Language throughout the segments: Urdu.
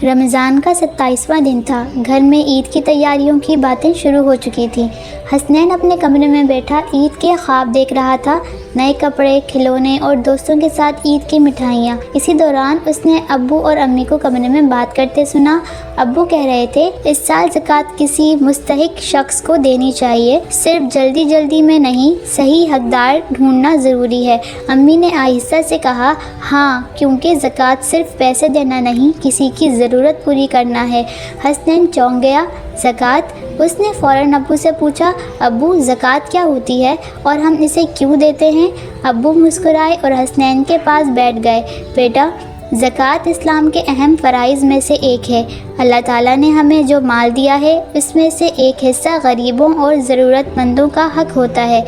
رمضان کا 27واں دن تھا۔ گھر میں عید کی تیاریوں کی باتیں شروع ہو چکی تھیں۔ حسنین اپنے کمرے میں بیٹھا عید کے خواب دیکھ رہا تھا، نئے کپڑے، کھلونے اور دوستوں کے ساتھ عید کی مٹھائیاں۔ اسی دوران اس نے ابو اور امی کو کمرے میں بات کرتے سنا۔ ابو کہہ رہے تھے، اس سال زکوٰۃ کسی مستحق شخص کو دینی چاہیے، صرف جلدی جلدی میں نہیں، صحیح حقدار ڈھونڈنا ضروری ہے۔ امی نے آہستہ سے کہا، ہاں، کیونکہ زکوٰۃ صرف پیسے دینا نہیں، کسی کی ضرورت پوری کرنا ہے۔ حسنین چونک گیا۔ زکوٰۃ؟ اس نے فوراً ابو سے پوچھا، ابو زکوٰۃ کیا ہوتی ہے اور ہم اسے کیوں دیتے ہیں؟ ابو مسکرائے اور حسنین کے پاس بیٹھ گئے۔ بیٹا، زکوٰۃ اسلام کے اہم فرائض میں سے ایک ہے۔ اللہ تعالیٰ نے ہمیں جو مال دیا ہے اس میں سے ایک حصہ غریبوں اور ضرورت مندوں کا حق ہوتا ہے۔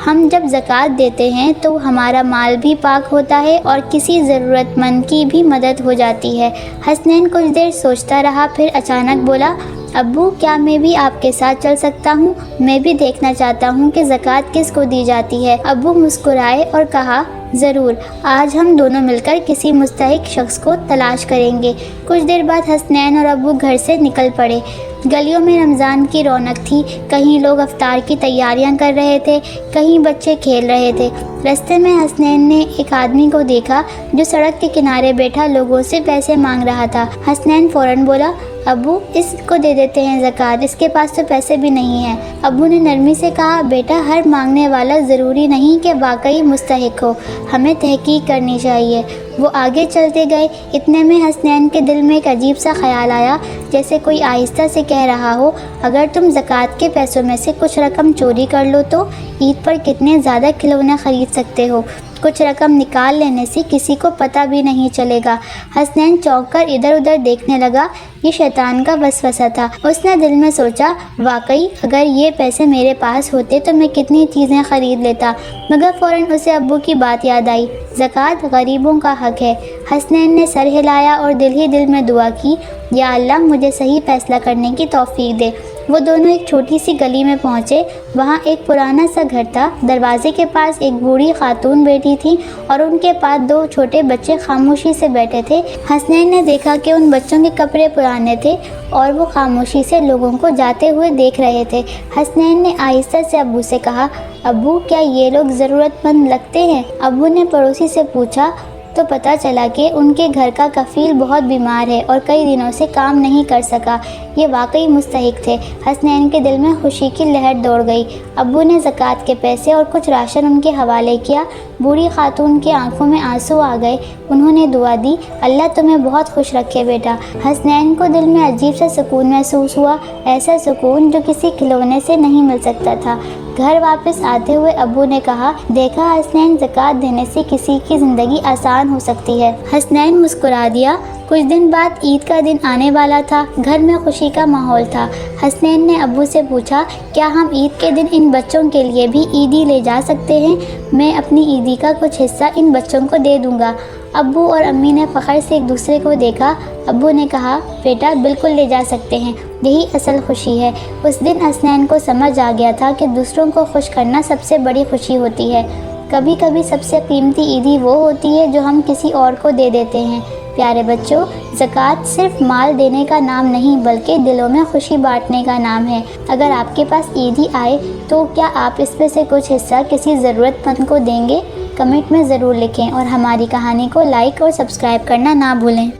ہم جب زکوٰۃ دیتے ہیں تو ہمارا مال بھی پاک ہوتا ہے اور کسی ضرورت مند کی بھی مدد ہو جاتی ہے۔ حسنین کچھ دیر سوچتا رہا، پھر اچانک بولا، ابو کیا میں بھی آپ کے ساتھ چل سکتا ہوں؟ میں بھی دیکھنا چاہتا ہوں کہ زکوٰۃ کس کو دی جاتی ہے۔ ابو مسکرائے اور کہا، ضرور، آج ہم دونوں مل کر کسی مستحق شخص کو تلاش کریں گے۔ کچھ دیر بعد حسنین اور ابو گھر سے نکل پڑے۔ گلیوں میں رمضان کی رونق تھی، کہیں لوگ افطار کی تیاریاں کر رہے تھے، کہیں بچے کھیل رہے تھے۔ رستے میں حسنین نے ایک آدمی کو دیکھا جو سڑک کے کنارے بیٹھا لوگوں سے پیسے مانگ رہا تھا۔ حسنین فوراً بولا، ابو اس کو دے دیتے ہیں زکوٰۃ، اس کے پاس تو پیسے بھی نہیں ہیں۔ ابو نے نرمی سے کہا، بیٹا، ہر مانگنے والا ضروری نہیں کہ واقعی مستحق ہو، ہمیں تحقیق کرنی چاہیے۔ وہ آگے چلتے گئے۔ اتنے میں حسنین کے دل میں ایک عجیب سا خیال آیا، جیسے کوئی آہستہ سے کہہ رہا ہو، اگر تم زکوٰۃ کے پیسوں میں سے کچھ رقم چوری کر لو تو عید پر کتنے زیادہ کھلونے خرید سکتے ہو۔ کچھ رقم نکال لینے سے کسی کو پتہ بھی نہیں چلے گا۔ حسنین چونک کر ادھر ادھر دیکھنے لگا۔ یہ شیطان کا وسوسہ تھا۔ اس نے دل میں سوچا، واقعی اگر یہ پیسے میرے پاس ہوتے تو میں کتنی چیزیں خرید لیتا، مگر فوراً اسے ابو کی بات یاد آئی، زکوٰۃ غریبوں کا حق ہے۔ حسنین نے سر ہلایا اور دل ہی دل میں دعا کی، یا اللہ مجھے صحیح فیصلہ کرنے کی توفیق دے۔ وہ دونوں ایک چھوٹی سی گلی میں پہنچے۔ وہاں ایک پرانا سا گھر تھا۔ دروازے کے پاس ایک بوڑھی خاتون بیٹھی تھی اور ان کے پاس دو چھوٹے بچے خاموشی سے بیٹھے تھے۔ حسنین نے دیکھا کہ ان بچوں کے کپڑے پرانے تھے اور وہ خاموشی سے لوگوں کو جاتے ہوئے دیکھ رہے تھے۔ حسنین نے آہستہ سے ابو سے کہا، ابو کیا یہ لوگ ضرورت مند لگتے ہیں؟ ابو نے پڑوسی سے پوچھا تو پتہ چلا کہ ان کے گھر کا کفیل بہت بیمار ہے اور کئی دنوں سے کام نہیں کر سکا۔ یہ واقعی مستحق تھے۔ حسنین کے دل میں خوشی کی لہر دوڑ گئی۔ ابو نے زکوٰۃ کے پیسے اور کچھ راشن ان کے حوالے کیا۔ بوڑھی خاتون کی آنکھوں میں آنسو آ گئے۔ انہوں نے دعا دی، اللہ تمہیں بہت خوش رکھے بیٹا۔ حسنین کو دل میں عجیب سا سکون محسوس ہوا، ایسا سکون جو کسی کھلونے سے نہیں مل سکتا تھا۔ گھر واپس آتے ہوئے ابو نے کہا، دیکھا حسنین، زکوٰۃ دینے سے کسی کی زندگی آسان ہو سکتی ہے۔ حسنین مسکرا دیا۔ کچھ دن بعد عید کا دن آنے والا تھا۔ گھر میں خوشی کا ماحول تھا۔ حسنین نے ابو سے پوچھا، کیا ہم عید کے دن ان بچوں کے لیے بھی عیدی لے جا سکتے ہیں؟ میں اپنی عیدی کا کچھ حصہ ان بچوں کو دے دوں گا۔ ابو اور امی نے فخر سے ایک دوسرے کو دیکھا۔ ابو نے کہا، بیٹا بالکل لے جا سکتے ہیں، یہی اصل خوشی ہے۔ اس دن حسنین کو سمجھ آ گیا تھا کہ دوسروں کو خوش کرنا سب سے بڑی خوشی ہوتی ہے۔ کبھی کبھی سب سے قیمتی عیدی وہ ہوتی ہے جو ہم کسی اور کو دے دیتے ہیں۔ پیارے بچوں، زکوٰۃ صرف مال دینے کا نام نہیں بلکہ دلوں میں خوشی بانٹنے کا نام ہے۔ اگر آپ کے پاس عیدی آئے تو کیا آپ اس میں سے کچھ حصہ کسی ضرورت مند کو دیں گے؟ کمنٹ میں ضرور لکھیں اور ہماری کہانی کو لائک اور سبسکرائب کرنا نہ بھولیں۔